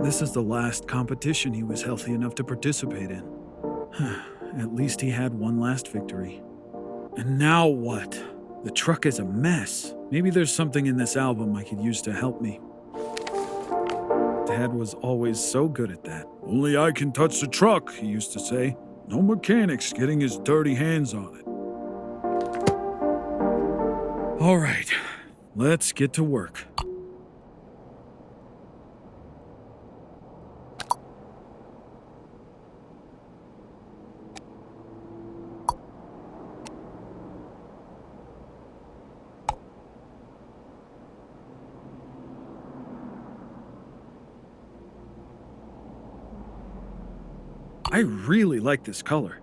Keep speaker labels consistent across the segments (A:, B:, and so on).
A: This is the last competition he was healthy enough to participate in. At least he had one last victory. And now what? The truck is a mess. Maybe there's something in this album I could use to help me. Dad was always so good at that. Only I can touch the truck, he used to say. No mechanics getting his dirty hands on it. All right, let's get to work. I really like this color.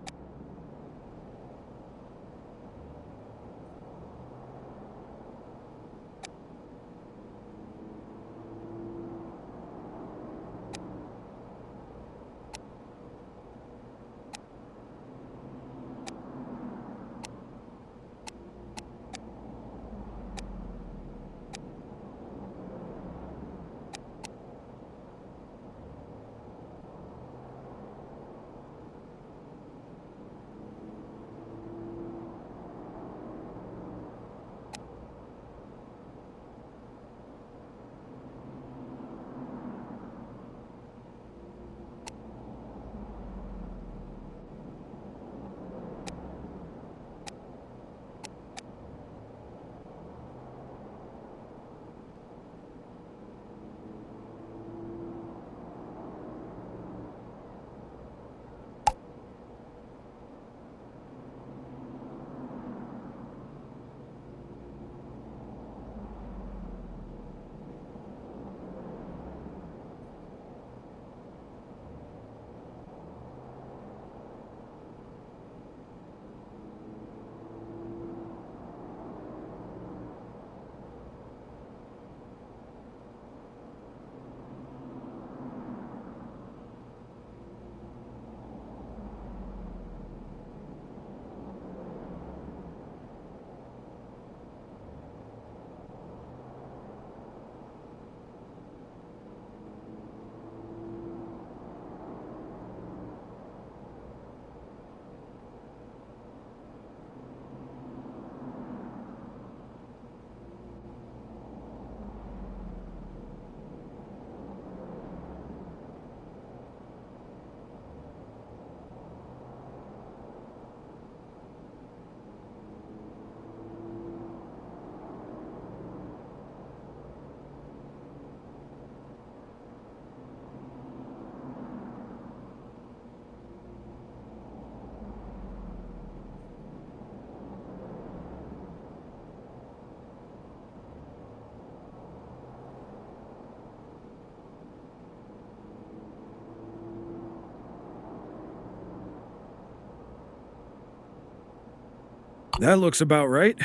A: That looks about right.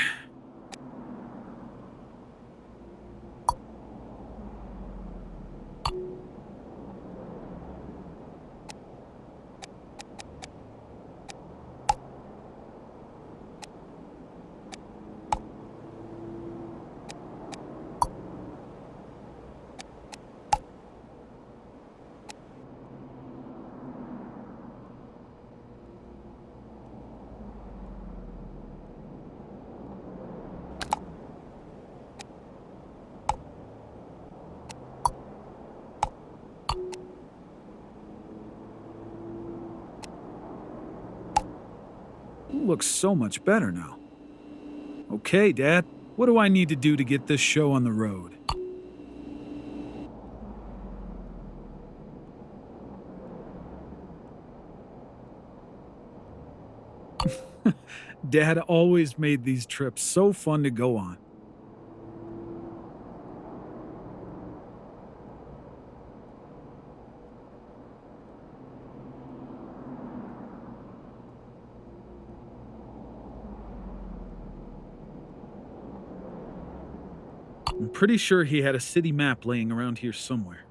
A: Looks so much better now. Okay, Dad, what do I need to do to get this show on the road? Dad always made these trips so fun to go on. I'm pretty sure he had a city map laying around here somewhere.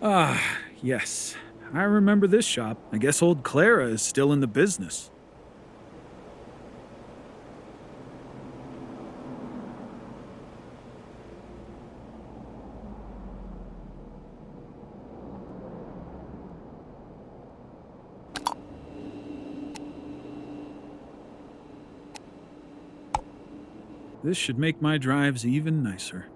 A: Ah, yes. I remember this shop. I guess old Clara is still in the business. This should make my drives even nicer.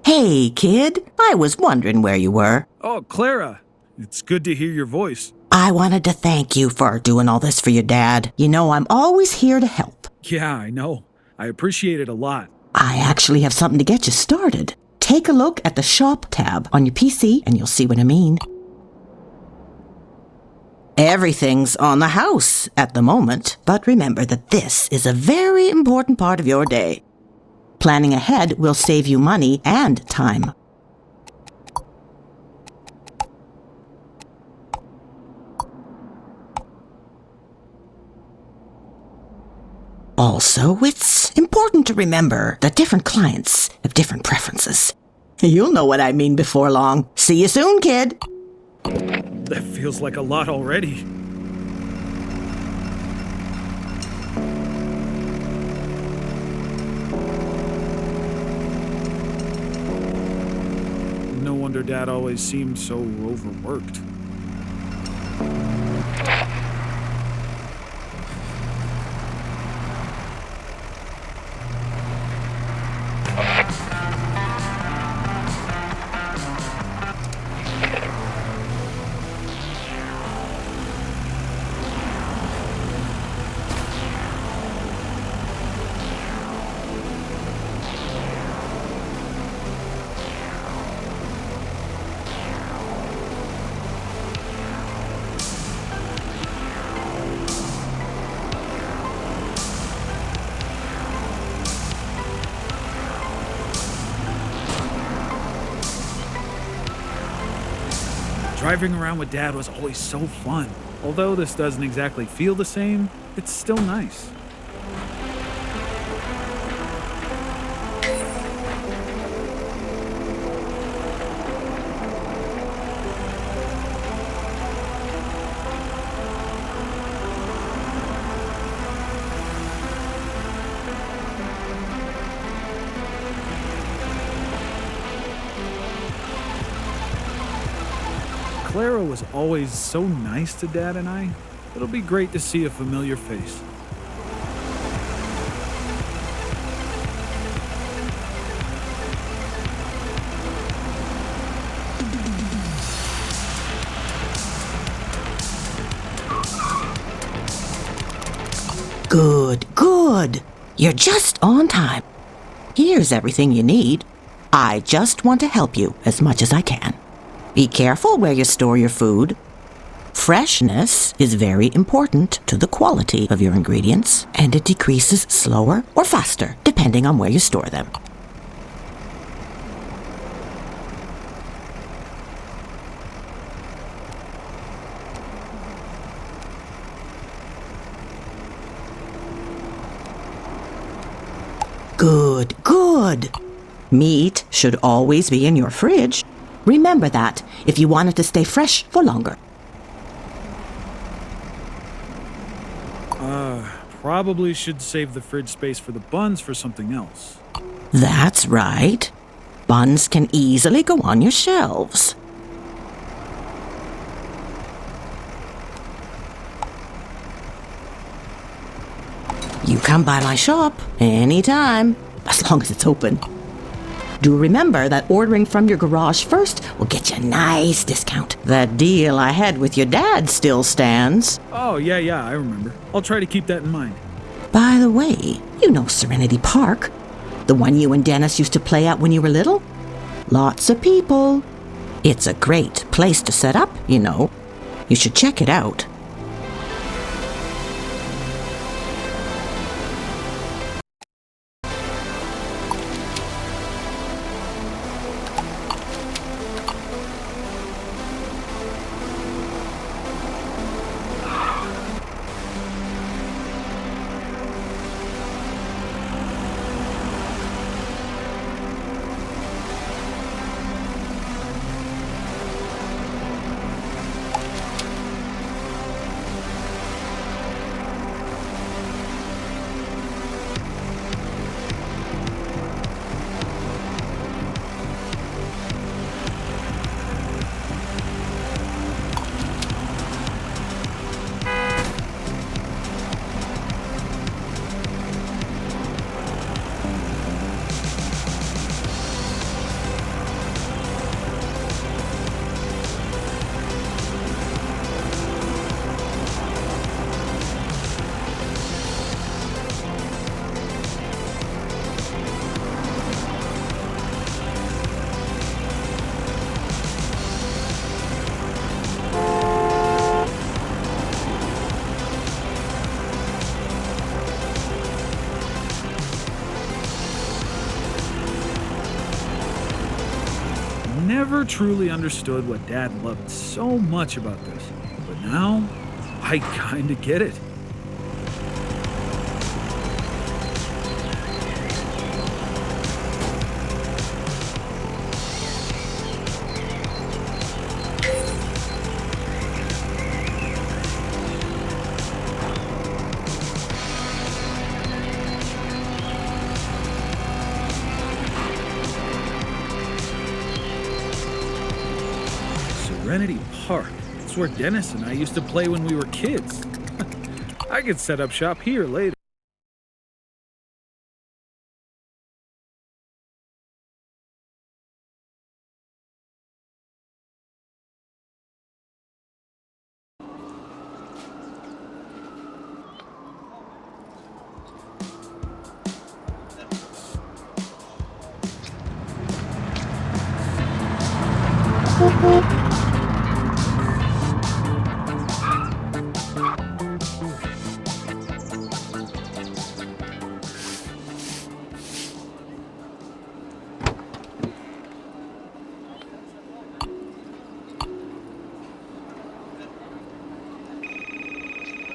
B: Hey, kid. I was wondering where you were.
A: Oh, Clara! It's good to hear your voice.
B: I wanted to thank you for doing all this for your dad. You know, I'm always here to help.
A: Yeah, I know. I appreciate it a lot.
B: I actually have something to get you started. Take a look at the Shop tab on your PC and you'll see what I mean. Everything's on the house at the moment, but remember that this is a very important part of your day. Planning ahead will save you money and time. Also, it's important to remember that different clients have different preferences. You'll know what I mean before long. See you soon, kid.
A: That feels like a lot already. No wonder Dad always seemed so overworked. Driving around with Dad was always so fun. Although this doesn't exactly feel the same, it's still nice. Clara was always so nice to Dad and I. It'll be great to see a familiar face.
B: Good, good. You're just on time. Here's everything you need. I just want to help you as much as I can. Be careful where you store your food. Freshness is very important to the quality of your ingredients, and it decreases slower or faster depending on where you store them. Good, good. Meat should always be in your fridge. Remember that if you want it to stay fresh for longer.
A: Probably should save the fridge space for the buns for something else.
B: That's right. Buns can easily go on your shelves. You come by my shop anytime, as long as it's open. Do remember that ordering from your garage first will get you a nice discount. That deal I had with your dad still stands.
A: Oh, yeah, I remember. I'll try to keep that in mind.
B: By the way, you know Serenity Park? The one you and Dennis used to play at when you were little? Lots of people. It's a great place to set up, you know. You should check it out.
A: never truly understood what Dad loved so much about this, but now I kinda get it. Serenity Park. It's where Dennis and I used to play when we were kids. I could set up shop here later.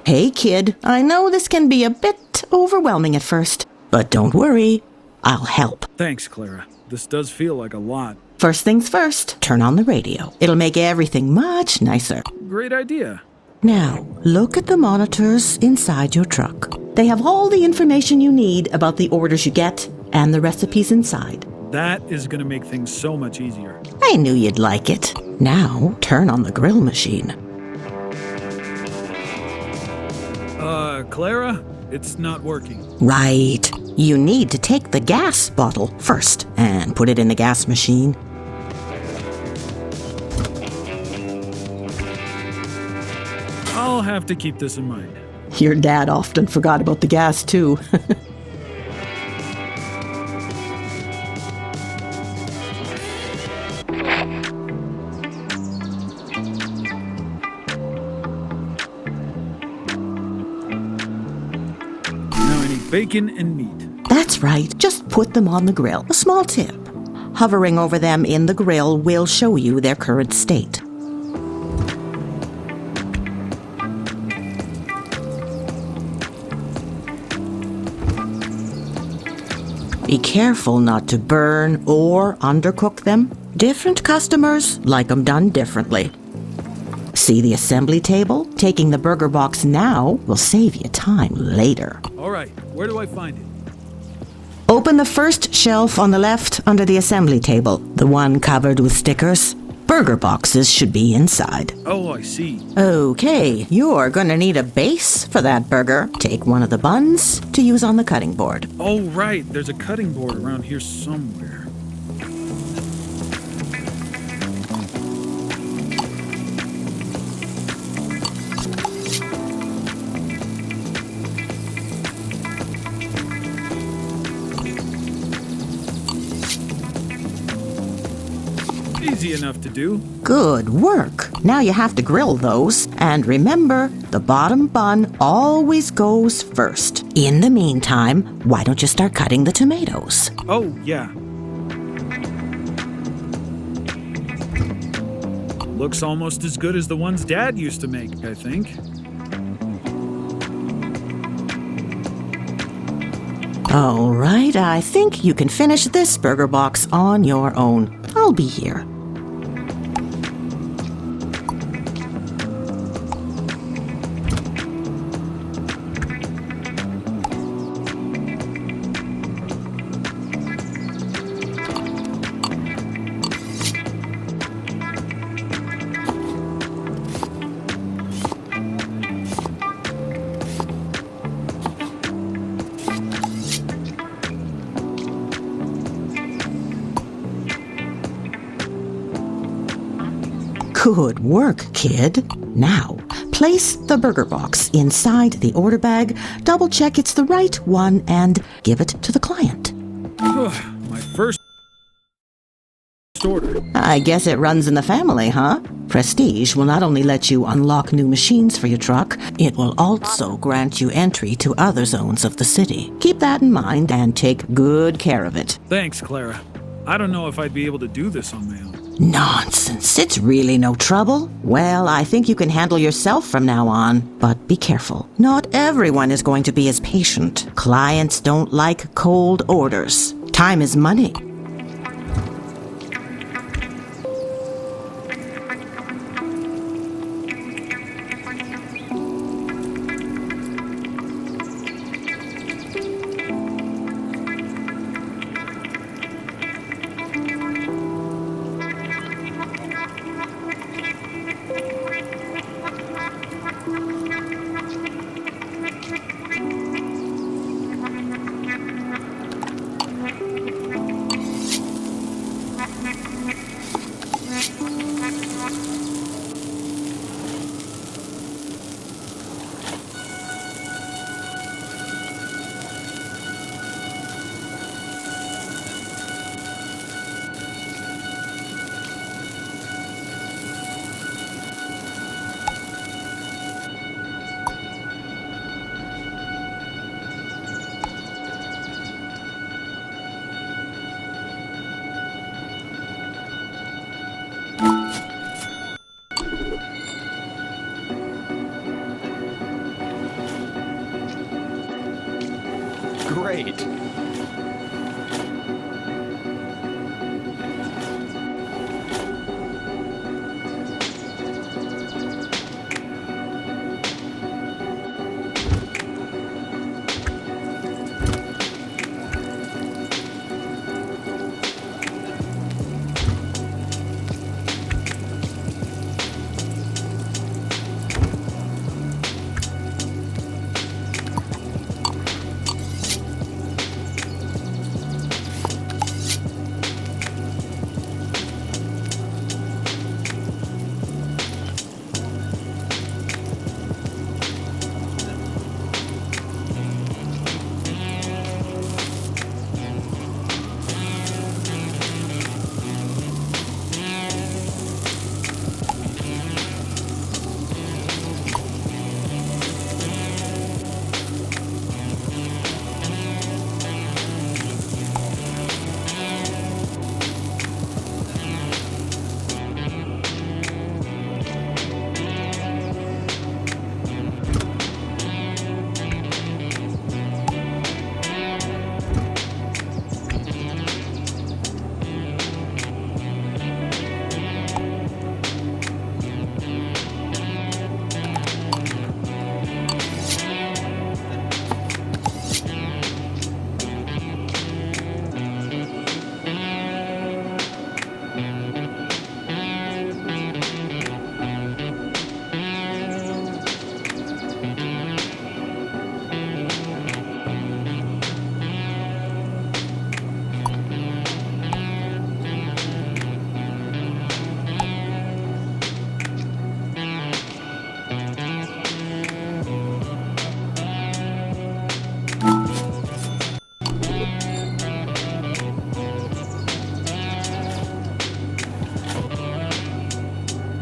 B: Hey, kid, I know this can be a bit overwhelming at first, but don't worry, I'll help.
A: Thanks, Clara. This does feel like a lot.
B: First things first, turn on the radio. It'll make everything much nicer.
A: Great idea.
B: Now, look at the monitors inside your truck. They have all the information you need about the orders you get and the recipes inside.
A: That is going to make things so much easier.
B: I knew you'd like it. Now, turn on the grill machine.
A: Clara, it's not working.
B: Right. You need to take the gas bottle first and put it in the gas machine.
A: I'll have to keep this in mind.
B: Your dad often forgot about the gas, too.
A: Now I need bacon and meat.
B: That's right. Just put them on the grill. A small tip. Hovering over them in the grill will show you their current state. Be careful not to burn or undercook them. Different customers like them done differently. See the assembly table? Taking the burger box now will save you time later.
A: All right, where do I find it?
B: Open the first shelf on the left under the assembly table, the one covered with stickers. Burger boxes should be inside.
A: Oh, I see.
B: Okay, you're gonna need a base for that burger. Take one of the buns to use on the cutting board.
A: Oh, right, there's a cutting board around here somewhere. Easy enough to do.
B: Good work. Now you have to grill those. And remember, the bottom bun always goes first. In the meantime, why don't you start cutting the tomatoes?
A: Oh, yeah. Looks almost as good as the ones Dad used to make, I think.
B: All right, I think you can finish this burger box on your own. I'll be here. Good work, kid. Now, place the burger box inside the order bag, double check it's the right one, and give it to the client.
A: My first order.
B: I guess it runs in the family, huh? Prestige will not only let you unlock new machines for your truck, it will also grant you entry to other zones of the city. Keep that in mind and take good care of it.
A: Thanks, Clara. I don't know if I'd be able to do this on my own.
B: Nonsense. It's really no trouble. Well, I think you can handle yourself from now on. But be careful. Not everyone is going to be as patient. Clients don't like cold orders. Time is money.
C: Great.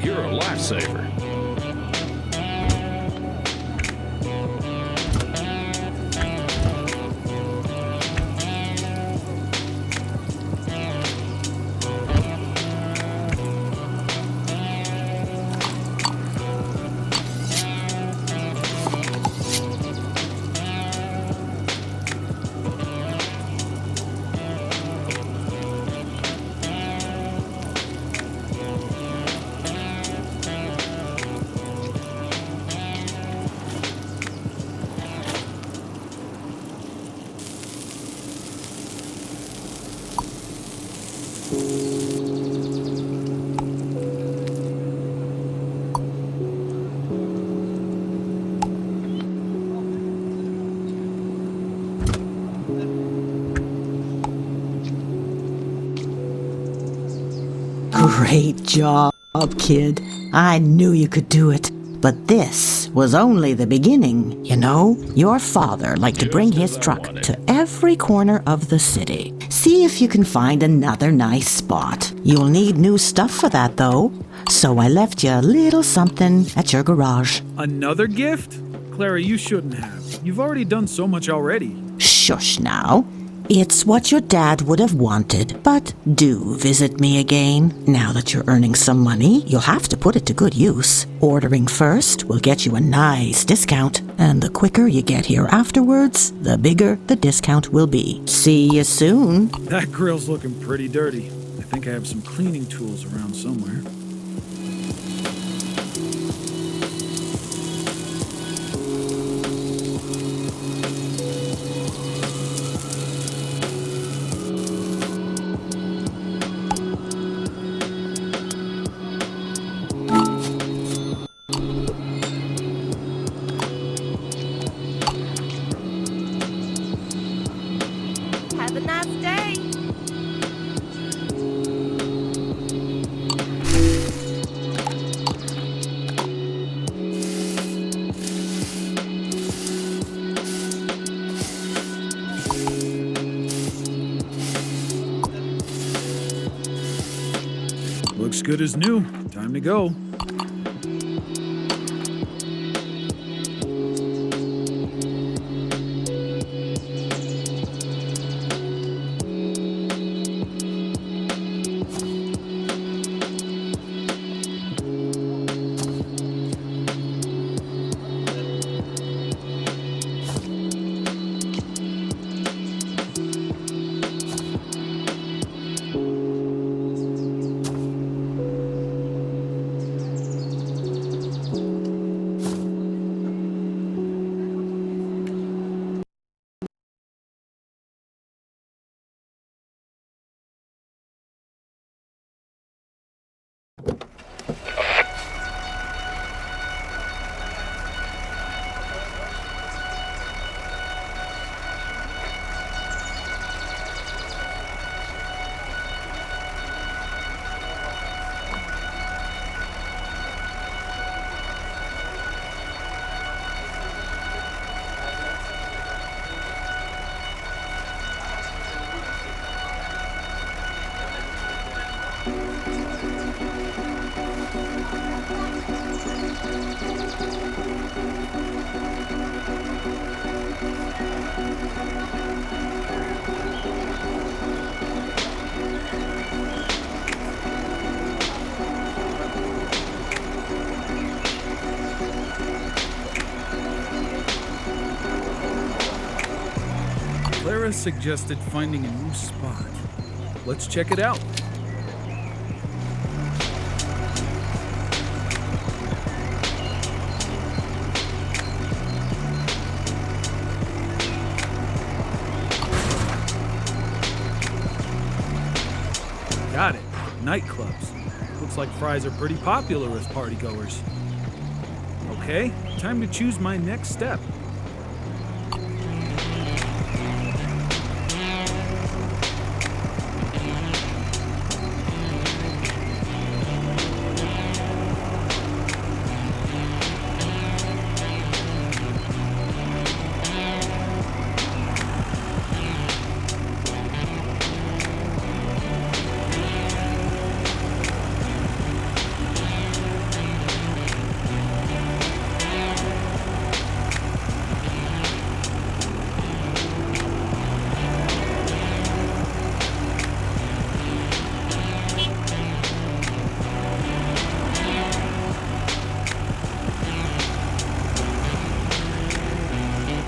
C: You're a lifesaver.
B: Great job, kid. I knew you could do it. But this was only the beginning. You know, your father liked to bring his truck to every corner of the city. See if you can find another nice spot. You'll need new stuff for that, though. So I left you a little something at your garage.
A: Another gift? Clara, you shouldn't have. You've already done so much already.
B: Shush now. It's what your dad would have wanted, but do visit me again. Now that you're earning some money, you'll have to put it to good use. Ordering first will get you a nice discount, and the quicker you get here afterwards, the bigger the discount will be. See you soon.
A: That grill's looking pretty dirty. I think I have some cleaning tools around somewhere.
D: Have a nice day.
A: Looks good as new. Time to go. Clara suggested finding a new spot. Let's check it out. Got it. Nightclubs. Looks like fries are pretty popular with partygoers. Okay, time to choose my next step.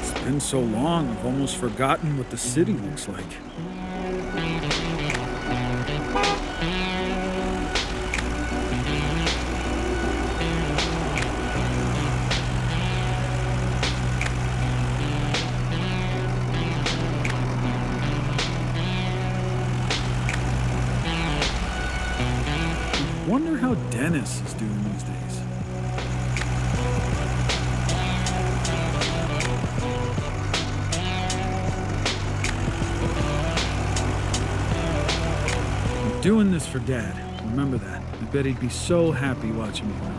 A: It's been so long, I've almost forgotten what the city looks like. Wonder how Dennis is doing these days. I'm doing this for Dad. Remember that. I bet he'd be so happy watching me right now.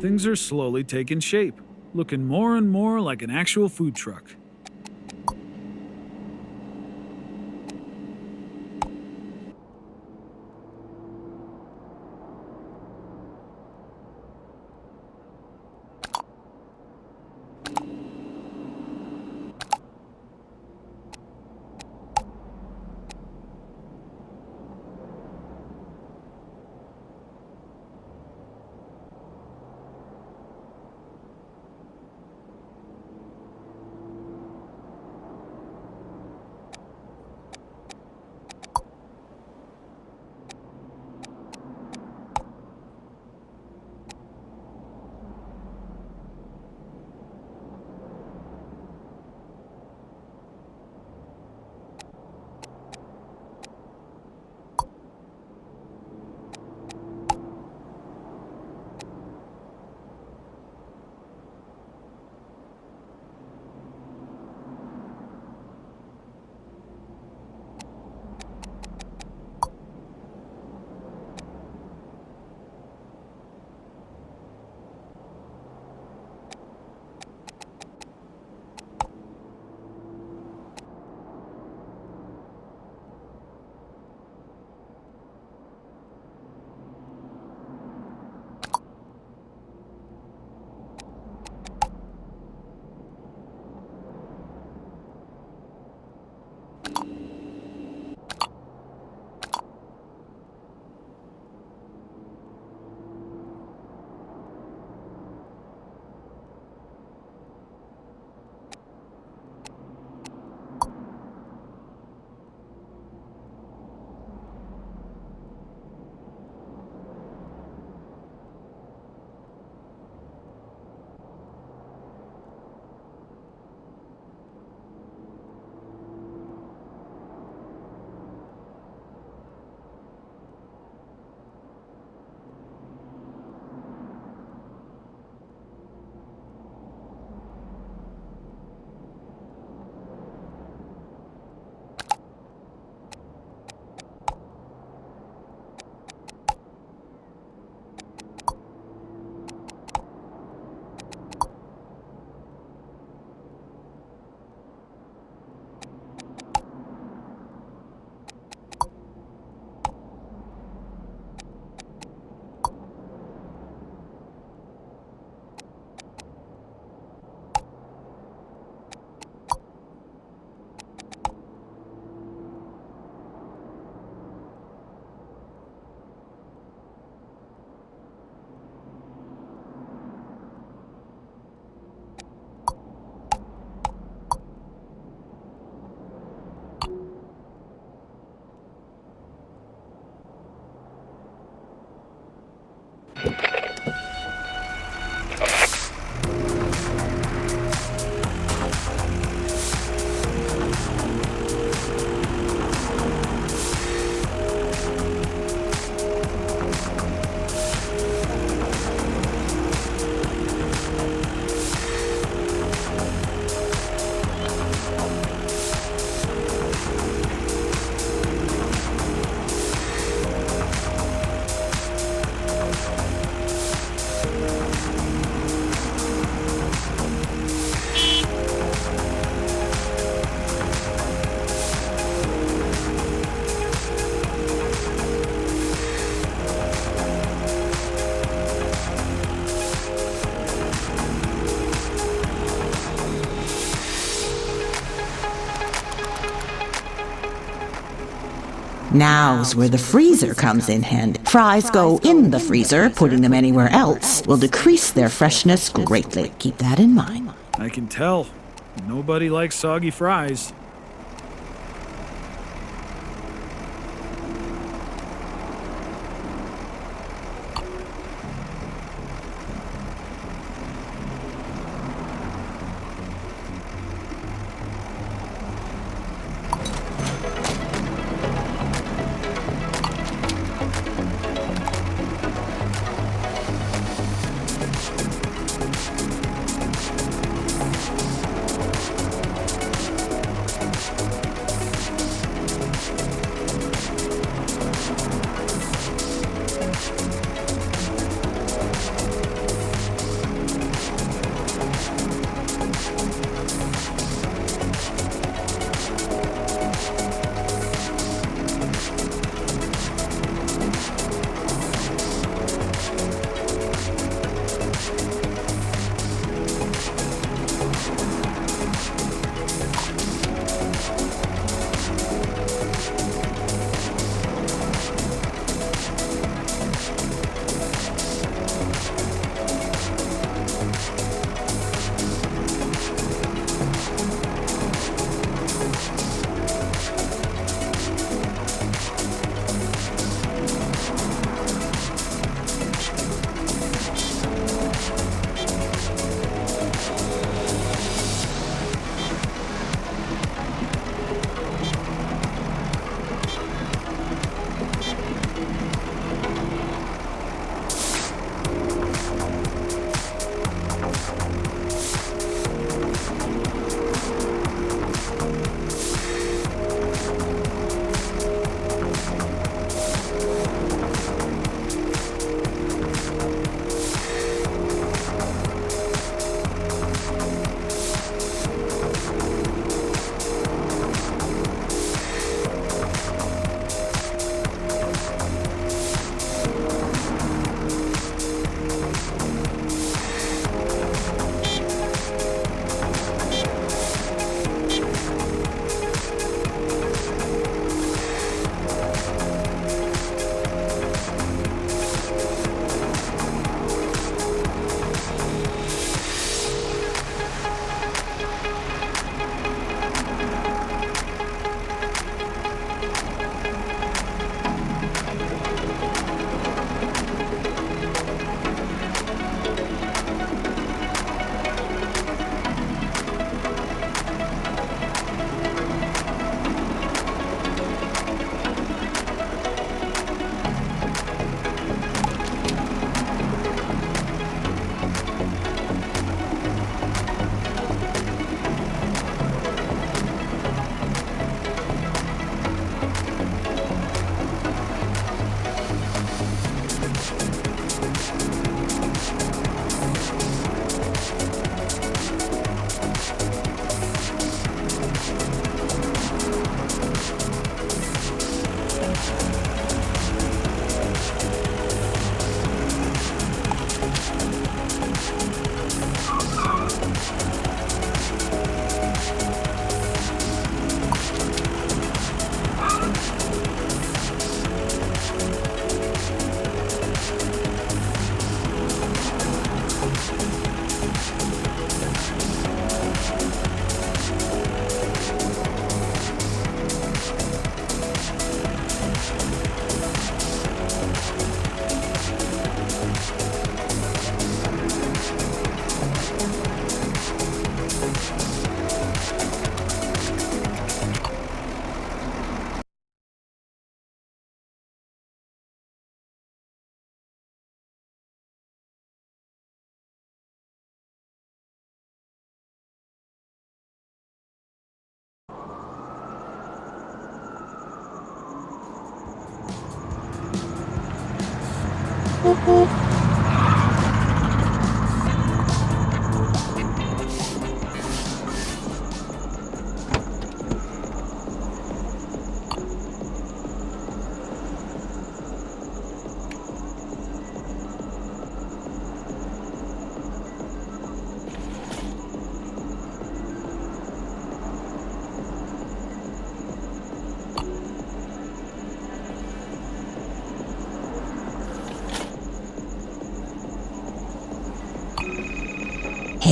A: Things are slowly taking shape, looking more and more like an actual food truck.
B: Now's where the freezer comes in handy. Fries go in the freezer, putting them anywhere else will decrease their freshness greatly. Keep that in mind.
A: I can tell. Nobody likes soggy fries.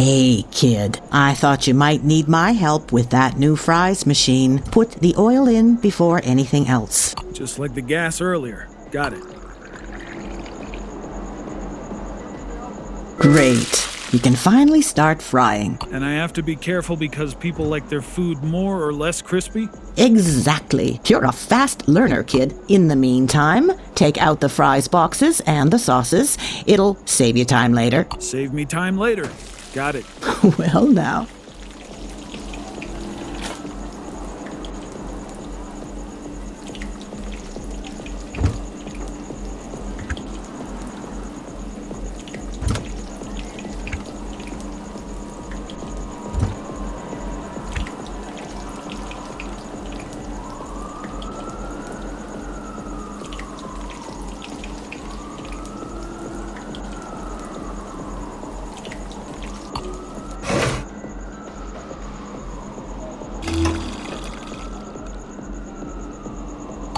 B: Hey, kid, I thought you might need my help with that new fries machine. Put the oil in before anything else.
A: Just like the gas earlier. Got it.
B: Great. You can finally start frying.
A: And I have to be careful because people like their food more or less crispy?
B: Exactly. You're a fast learner, kid. In the meantime, take out the fries boxes and the sauces. It'll save you time later.
A: Save me time later. Got it.
B: Well, now.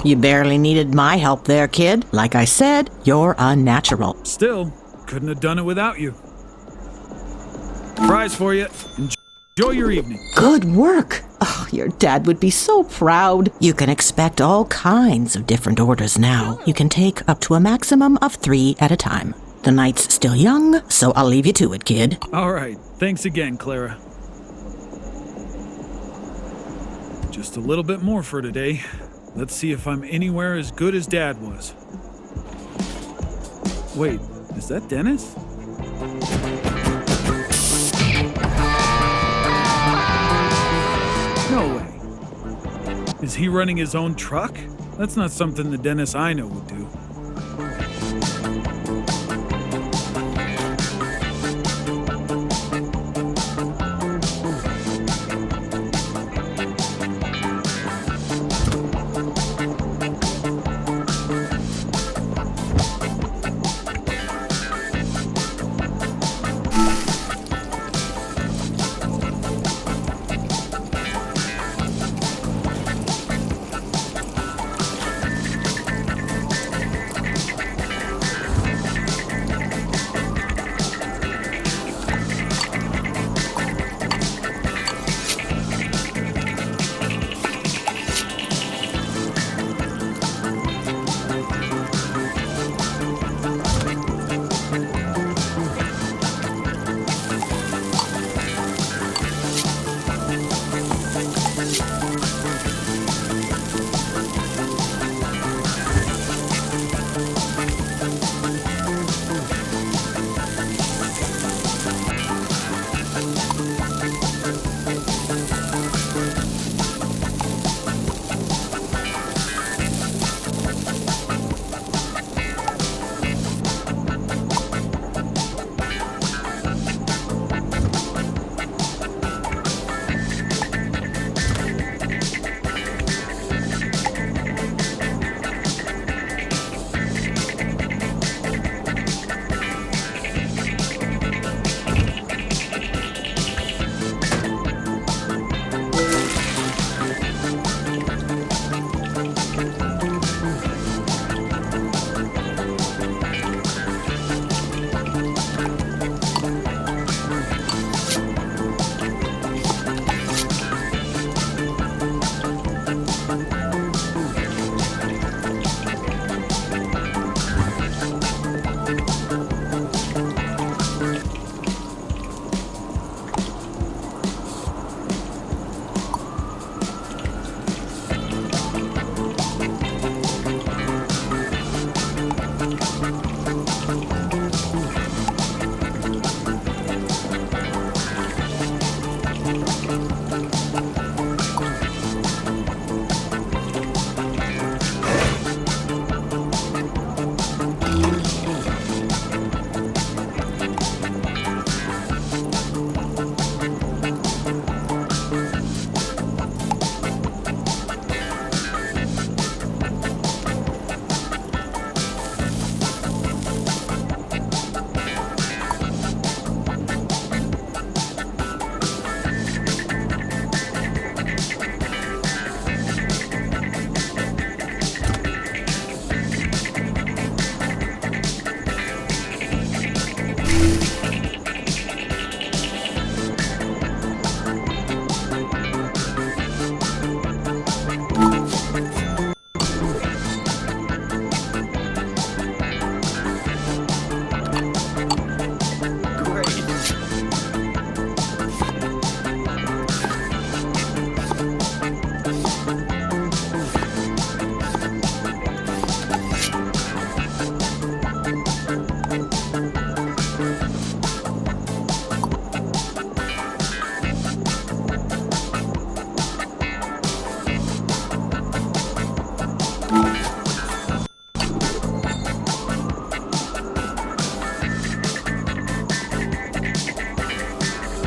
B: You barely needed my help there, kid. Like I said, you're a natural.
A: Still, couldn't have done it without you. Fries for you. Enjoy your evening.
B: Good work. Oh, your dad would be so proud. You can expect all kinds of different orders now. You can take up to a maximum of 3 at a time. The night's still young, so I'll leave you to it, kid.
A: All right. Thanks again, Clara. Just a little bit more for today. Let's see if I'm anywhere as good as Dad was. Wait, is that Dennis? No way. Is he running his own truck? That's not something the Dennis I know would do.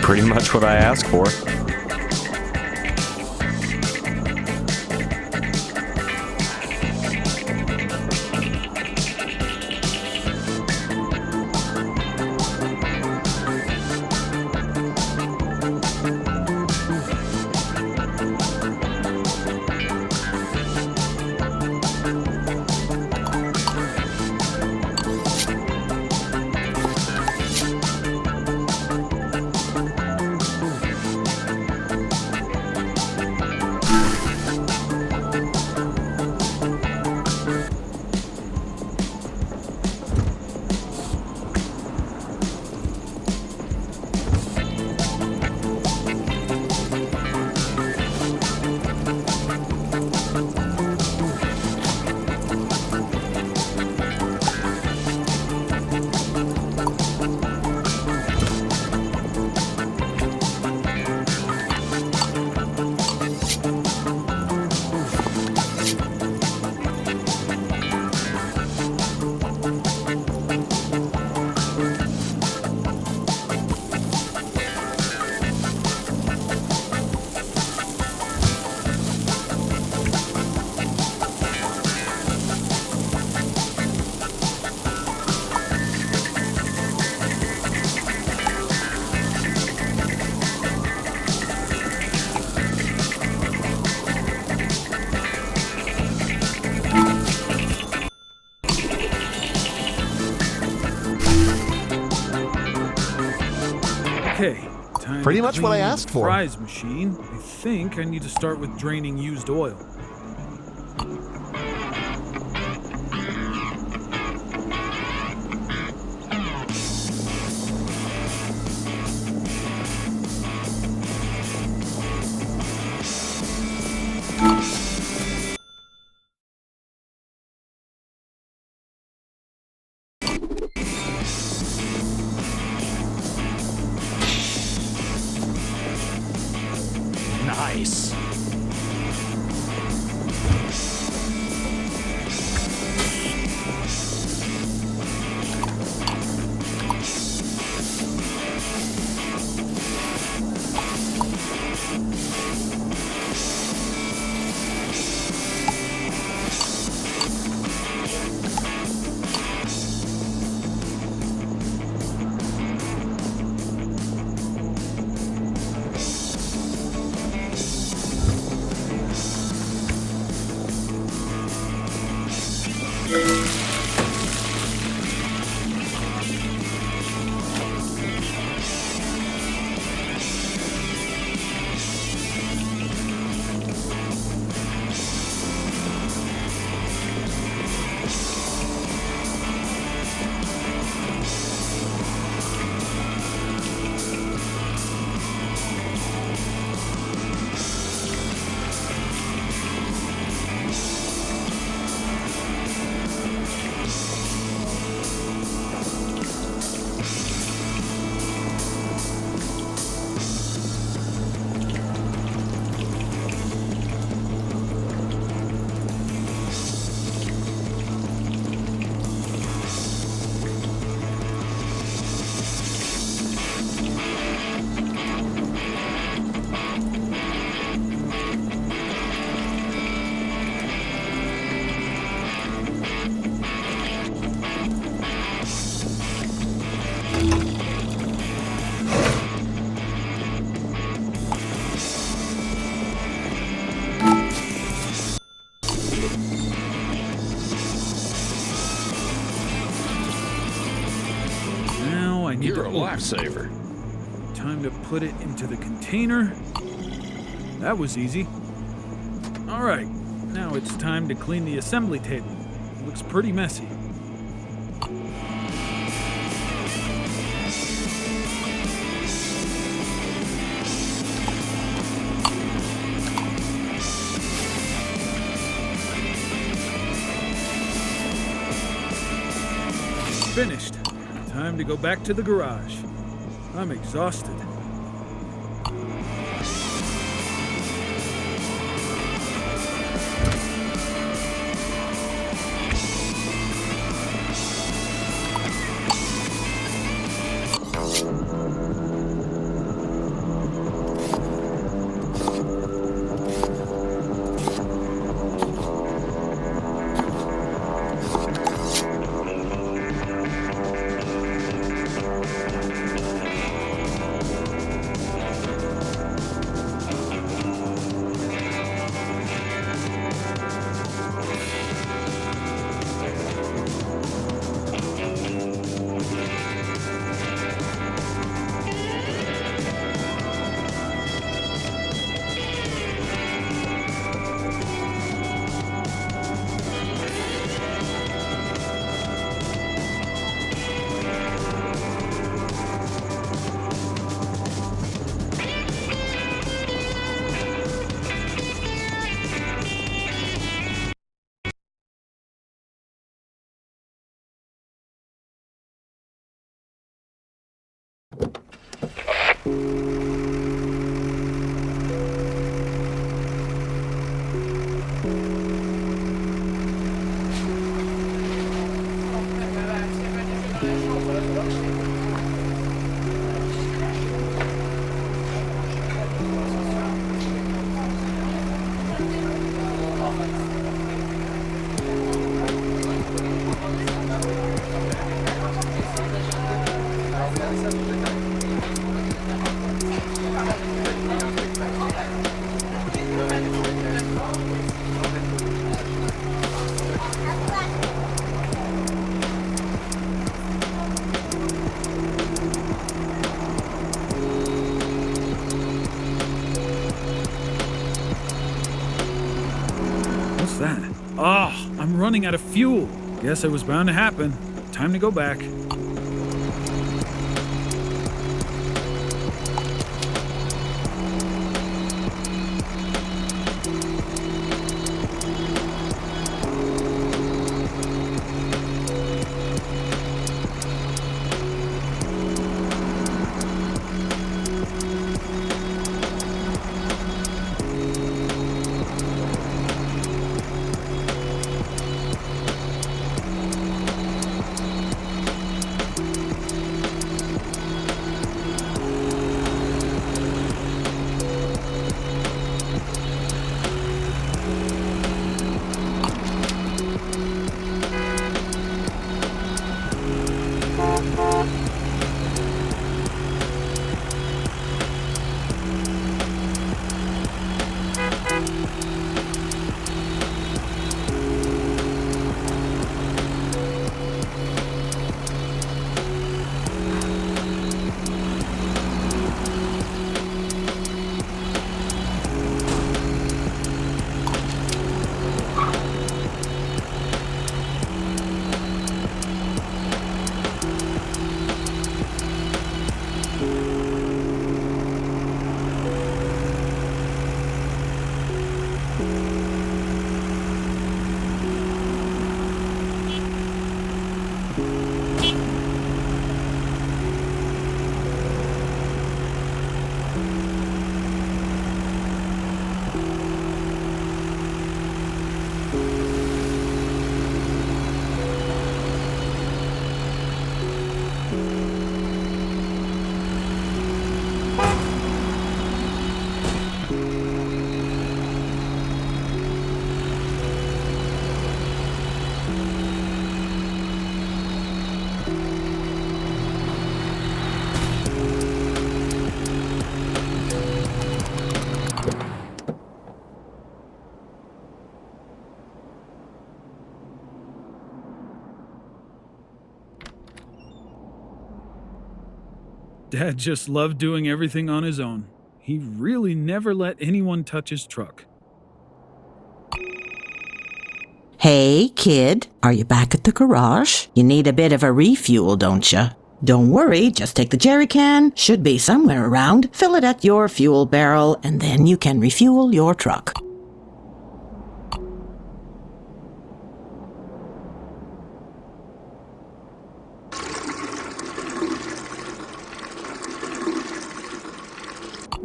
E: Pretty much what I asked for.
A: Okay, time
F: Pretty
A: to
F: much what I
A: clean the
F: asked for.
A: Fries machine. I think I need to start with draining used oil.
C: Nice. Now I need You're
A: to
C: a
A: open it.
C: lifesaver.
A: Time to put it into the container. That was easy. All right, now it's time to clean the assembly table. It looks pretty messy. Finished. Time to go back to the garage. I'm exhausted. What's that? Oh, I'm running out of fuel. Guess it was bound to happen. Time to go back. Dad just loved doing everything on his own. He really never let anyone touch his truck.
B: Hey, kid, are you back at the garage? You need a bit of a refuel, don't you? Don't worry, just take the jerry can, should be somewhere around, fill it at your fuel barrel, and then you can refuel your truck.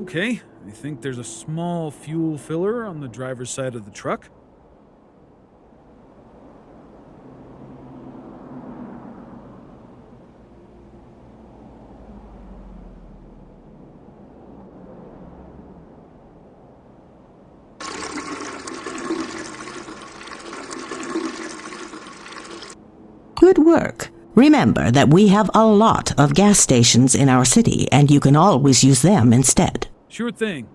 A: Okay, I think there's a small fuel filler on the driver's side of the truck.
B: Good work. Remember that we have a lot of gas stations in our city, and you can always use them instead.
A: Sure thing.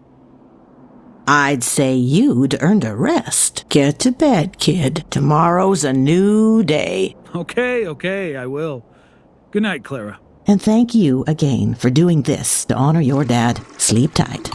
B: I'd say you'd earned a rest. Get to bed, kid. Tomorrow's a new day.
A: Okay, I will. Good night, Clara.
B: And thank you again for doing this to honor your dad. Sleep tight.